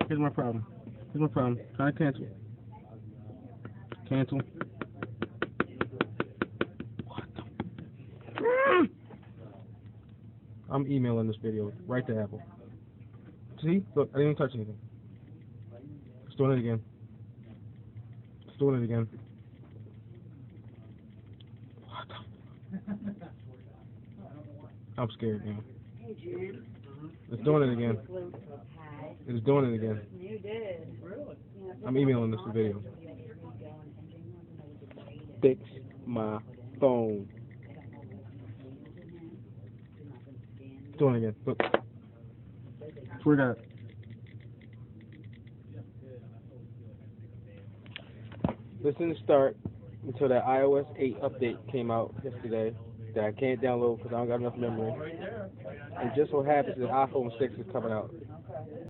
Here's my problem. Here's my problem. Trying to cancel. Cancel. What the? I'm emailing this video right to Apple. See? Look, I didn't even touch anything. It's doing it again. It's doing it again. What the? I'm scared now. It's doing it again. It's doing it again. You did. I'm emailing this video. Fix my phone. It's doing it again. Look. Swear to God. This didn't start until that ios8 update came out yesterday that I can't download because I don't got enough memory. And just so happens that iPhone 6 is coming out.